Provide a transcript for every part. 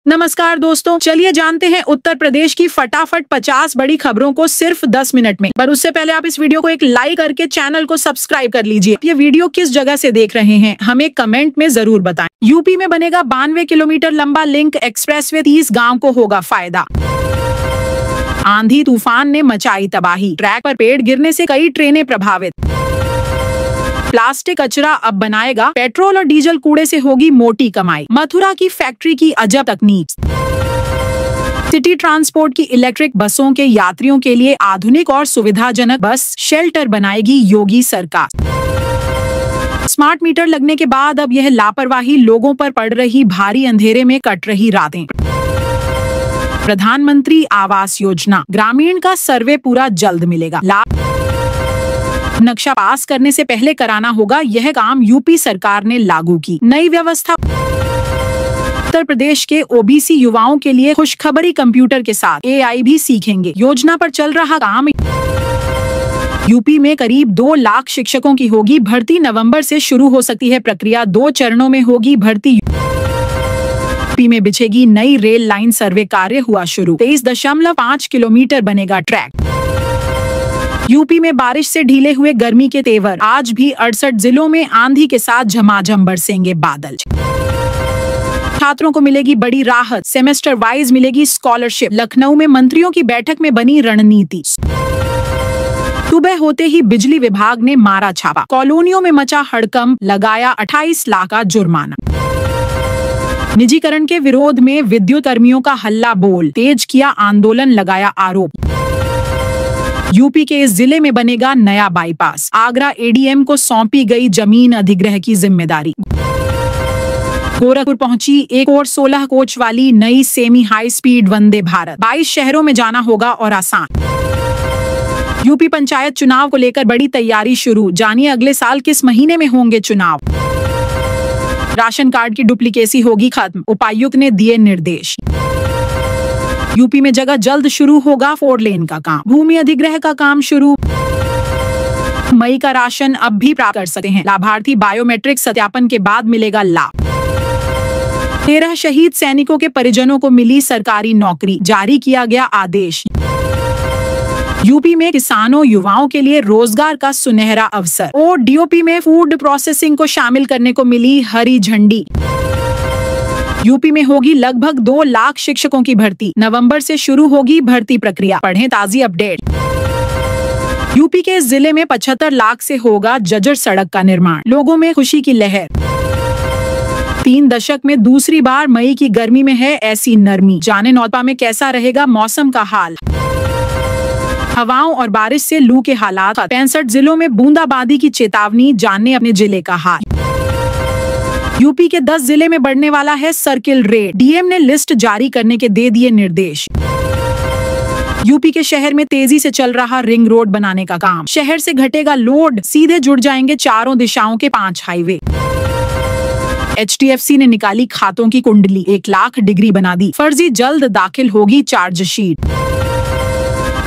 नमस्कार दोस्तों, चलिए जानते हैं उत्तर प्रदेश की फटाफट 50 बड़ी खबरों को सिर्फ 10 मिनट में। पर उससे पहले आप इस वीडियो को एक लाइक करके चैनल को सब्सक्राइब कर लीजिए। ये वीडियो किस जगह से देख रहे हैं हमें कमेंट में जरूर बताएं। यूपी में बनेगा 92 किलोमीटर लंबा लिंक एक्सप्रेसवे, 30 गाँव को होगा फायदा। आंधी तूफान ने मचाई तबाही, ट्रैक पर पेड़ गिरने से कई ट्रेनें प्रभावित। प्लास्टिक कचरा अब बनाएगा पेट्रोल और डीजल कूड़े से होगी मोटी कमाई। मथुरा की फैक्ट्री की अजब तकनीक। सिटी ट्रांसपोर्ट की इलेक्ट्रिक बसों के यात्रियों के लिए आधुनिक और सुविधाजनक बस शेल्टर बनाएगी योगी सरकार। स्मार्ट मीटर लगने के बाद अब यह लापरवाही लोगों पर पड़ रही भारी अंधेरे में कट रही रातें। प्रधानमंत्री आवास योजना ग्रामीण का सर्वे पूरा जल्द मिलेगा। नक्शा पास करने से पहले कराना होगा, यह काम यूपी सरकार ने लागू की। नई व्यवस्था। उत्तर प्रदेश के ओबीसी युवाओं के लिए खुशखबरी, कंप्यूटर के साथ एआई भी सीखेंगे। योजना पर चल रहा काम। यूपी में करीब 2 लाख शिक्षकों की होगी भर्ती। नवंबर से शुरू हो सकती है प्रक्रिया, 2 चरणों में होगी भर्ती। यूपी में बिछेगी नई रेल लाइन, सर्वे कार्य हुआ शुरू। 23.5 किलोमीटर बनेगा ट्रैक। यूपी में बारिश से ढीले हुए गर्मी के तेवर, आज भी 68 जिलों में आंधी के साथ झमाझम बरसेंगे बादल। छात्रों को मिलेगी बड़ी राहत, सेमेस्टर वाइज मिलेगी स्कॉलरशिप। लखनऊ में मंत्रियों की बैठक में बनी रणनीति। सुबह होते ही बिजली विभाग ने मारा छापा, कॉलोनियों में मचा हड़कंप, लगाया 28 लाख का जुर्माना। निजीकरण के विरोध में विद्युत कर्मियों का हल्ला बोल, तेज किया आंदोलन, लगाया आरोप। यूपी के इस जिले में बनेगा नया बाईपास, आगरा एडीएम को सौंपी गई जमीन अधिग्रहण की जिम्मेदारी। गोरखपुर पहुंची एक और 16 कोच वाली नई semi high speed Vande Bharat. 22 शहरों में जाना होगा और आसान। यूपी पंचायत चुनाव को लेकर बड़ी तैयारी शुरू, जानिए अगले साल किस महीने में होंगे चुनाव। राशन कार्ड की डुप्लीकेसी होगी खत्म, उपायुक्त ने दिए निर्देश। यूपी में जगह जल्द शुरू होगा 4 लेन का काम, भूमि अधिग्रहण का काम शुरू। मई का राशन अब भी प्राप्त कर सकते हैं लाभार्थी, बायोमेट्रिक सत्यापन के बाद मिलेगा लाभ। 13 शहीद सैनिकों के परिजनों को मिली सरकारी नौकरी, जारी किया गया आदेश। यूपी में किसानों युवाओं के लिए रोजगार का सुनहरा अवसर, और डीओपी में फूड प्रोसेसिंग को शामिल करने को मिली हरी झंडी। यूपी में होगी लगभग 2 लाख शिक्षकों की भर्ती, नवंबर से शुरू होगी भर्ती प्रक्रिया। पढ़ें ताजी अपडेट। यूपी के इस जिले में 75 लाख से होगा जर्जर सड़क का निर्माण, लोगों में खुशी की लहर। 3 दशक में दूसरी बार मई की गर्मी में है ऐसी नरमी, जाने नौतपा में कैसा रहेगा मौसम का हाल। हवाओं और बारिश से लू के हालात, 65 जिलों में बूंदाबांदी की चेतावनी, जानने अपने जिले का हाल। यूपी के 10 जिले में बढ़ने वाला है सर्किल रेट, डीएम ने लिस्ट जारी करने के दे दिए निर्देश। यूपी के शहर में तेजी से चल रहा रिंग रोड बनाने का काम, शहर से घटेगा लोड, सीधे जुड़ जाएंगे चारों दिशाओं के 5 हाईवे। HDFC ने निकाली खातों की कुंडली, 1 लाख डिग्री बना दी फर्जी, जल्द दाखिल होगी चार्जशीट।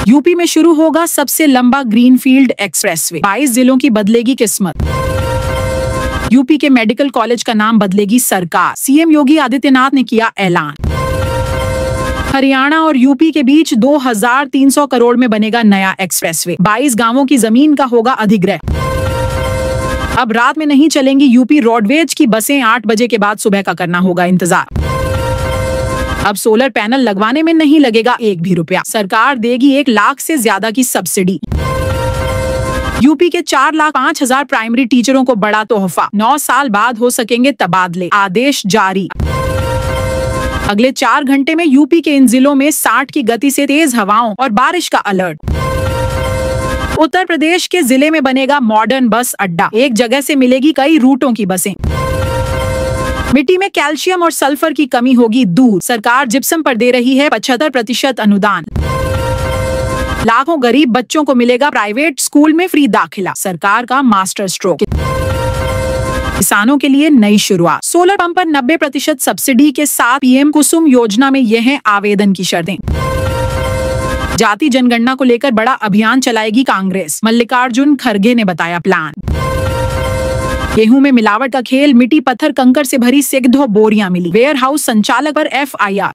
यूपी में शुरू होगा सबसे लंबा ग्रीनफील्ड एक्सप्रेसवे, 22 जिलों की बदलेगी किस्मत। यूपी के मेडिकल कॉलेज का नाम बदलेगी सरकार, सीएम योगी आदित्यनाथ ने किया ऐलान। हरियाणा और यूपी के बीच 2300 करोड़ में बनेगा नया एक्सप्रेसवे, 22 गांवों की जमीन का होगा अधिग्रहण। अब रात में नहीं चलेंगी यूपी रोडवेज की बसें, 8 बजे के बाद सुबह का करना होगा इंतजार। अब सोलर पैनल लगवाने में नहीं लगेगा 1 भी रुपया, सरकार देगी 1 लाख से ज्यादा की सब्सिडी। यूपी के 4,05,000 प्राइमरी टीचरों को बड़ा तोहफा, 9 साल बाद हो सकेंगे तबादले, आदेश जारी। अगले 4 घंटे में यूपी के इन जिलों में 60 की गति से तेज हवाओं और बारिश का अलर्ट। उत्तर प्रदेश के जिले में बनेगा मॉडर्न बस अड्डा, एक जगह से मिलेगी कई रूटों की बसें। मिट्टी में कैल्शियम और सल्फर की कमी होगी दूर, सरकार जिप्सम पर दे रही है 75% अनुदान। लाखों गरीब बच्चों को मिलेगा प्राइवेट स्कूल में फ्री दाखिला, सरकार का मास्टर स्ट्रोक। किसानों के लिए नई शुरुआत, सोलर पंप पर 90% सब्सिडी के साथ पीएम कुसुम योजना में यह है आवेदन की शर्तें। जाति जनगणना को लेकर बड़ा अभियान चलाएगी कांग्रेस, मल्लिकार्जुन खड़गे ने बताया प्लान। गेहूं में मिलावट का खेल, मिट्टी पत्थर कंकर से भरी सैकड़ों बोरियां मिली। वेयर हाउस संचालक पर FIR।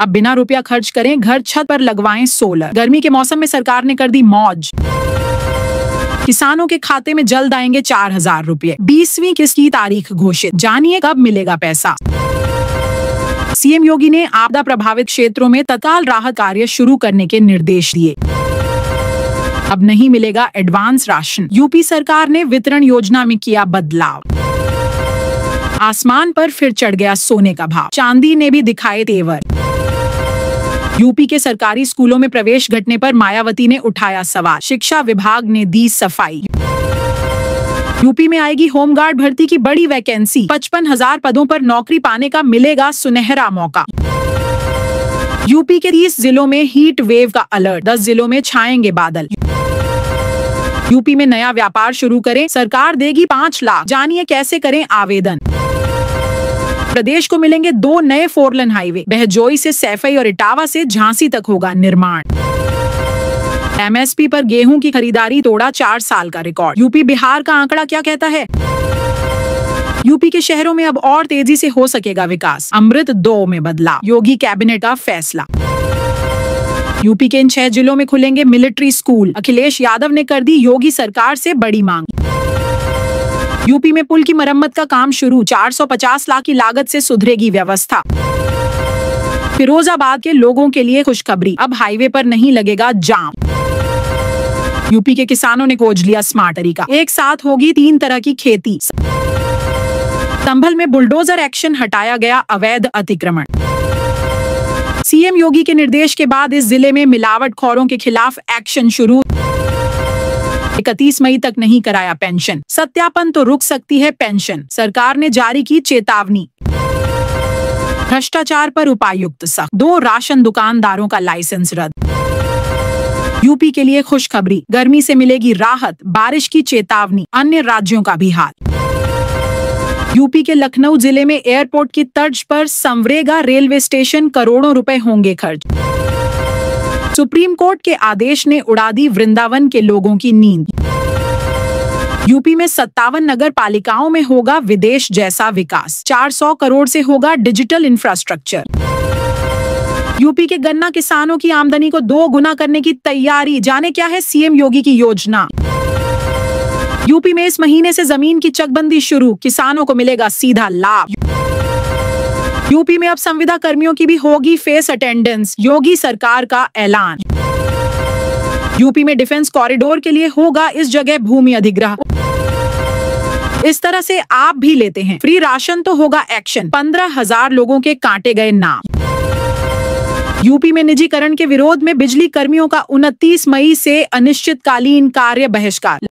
अब बिना रुपया खर्च करें घर छत पर लगवाएं सोलर। गर्मी के मौसम में सरकार ने कर दी मौज। किसानों के खाते में जल्द आएंगे 4000 रुपये। 20वीं किस्त की तारीख घोषित, जानिए कब मिलेगा पैसा। सीएम योगी ने आपदा प्रभावित क्षेत्रों में तत्काल राहत कार्य शुरू करने के निर्देश दिए। अब नहीं मिलेगा एडवांस राशन। यूपी सरकार ने वितरण योजना में किया बदलाव। आसमान पर फिर चढ़ गया सोने का भाव, चांदी ने भी दिखाए तेवर। यूपी के सरकारी स्कूलों में प्रवेश घटने पर मायावती ने उठाया सवाल, शिक्षा विभाग ने दी सफाई। यूपी में आएगी होमगार्ड भर्ती की बड़ी वैकेंसी, 55,000 पदों पर नौकरी पाने का मिलेगा सुनहरा मौका। यूपी के 30 जिलों में हीट वेव का अलर्ट, 10 जिलों में छाएंगे बादल। यूपी में नया व्यापार शुरू करें, सरकार देगी 5 लाख, जानिए कैसे करें आवेदन। प्रदेश को मिलेंगे 2 नए 4 लेन हाईवे, बहजोई से सैफई और इटावा से झांसी तक होगा निर्माण। MSP पर गेहूं की खरीदारी तोड़ा 4 साल का रिकॉर्ड। यूपी बिहार का आंकड़ा क्या कहता है? यूपी के शहरों में अब और तेजी से हो सकेगा विकास, अमृत 2 में बदलाव, योगी कैबिनेट का फैसला। यूपी के इन 6 जिलों में खुलेंगे मिलिट्री स्कूल, अखिलेश यादव ने कर दी योगी सरकार से बड़ी मांग। यूपी में पुल की मरम्मत का काम शुरू, 450 लाख की लागत से सुधरेगी व्यवस्था। फिरोजाबाद के लोगों के लिए खुशखबरी, अब हाईवे पर नहीं लगेगा जाम। यूपी के किसानों ने खोज लिया स्मार्ट तरीका, एक साथ होगी 3 तरह की खेती। संभल में बुलडोजर एक्शन, हटाया गया अवैध अतिक्रमण। सीएम योगी के निर्देश के बाद इस जिले में मिलावटखोरों के खिलाफ एक्शन शुरू। 31 मई तक नहीं कराया पेंशन, सत्यापन तो रुक सकती है पेंशन, सरकार ने जारी की चेतावनी। भ्रष्टाचार पर उपायुक्त सख्त, 2 राशन दुकानदारों का लाइसेंस रद्द। यूपी के लिए खुशखबरी, गर्मी से मिलेगी राहत, बारिश की चेतावनी, अन्य राज्यों का भी हाल। यूपी के लखनऊ जिले में एयरपोर्ट की तर्ज पर संवरेगा रेलवे स्टेशन, करोड़ों रुपए होंगे खर्च। सुप्रीम कोर्ट के आदेश ने उड़ा दी वृंदावन के लोगों की नींद। यूपी में 57 नगर पालिकाओं में होगा विदेश जैसा विकास, 400 करोड़ से होगा डिजिटल इंफ्रास्ट्रक्चर। यूपी के गन्ना किसानों की आमदनी को 2 गुना करने की तैयारी, जाने क्या है सीएम योगी की योजना। यूपी में इस महीने से जमीन की चकबंदी शुरू, किसानों को मिलेगा सीधा लाभ। यूपी में अब संविदा कर्मियों की भी होगी फेस अटेंडेंस, योगी सरकार का ऐलान। यूपी में डिफेंस कॉरिडोर के लिए होगा इस जगह भूमि अधिग्रहण। इस तरह से आप भी लेते हैं फ्री राशन तो होगा एक्शन, 15,000 लोगों के काटे गए नाम। यूपी में निजीकरण के विरोध में बिजली कर्मियों का 29 मई से अनिश्चितकालीन कार्य बहिष्कार।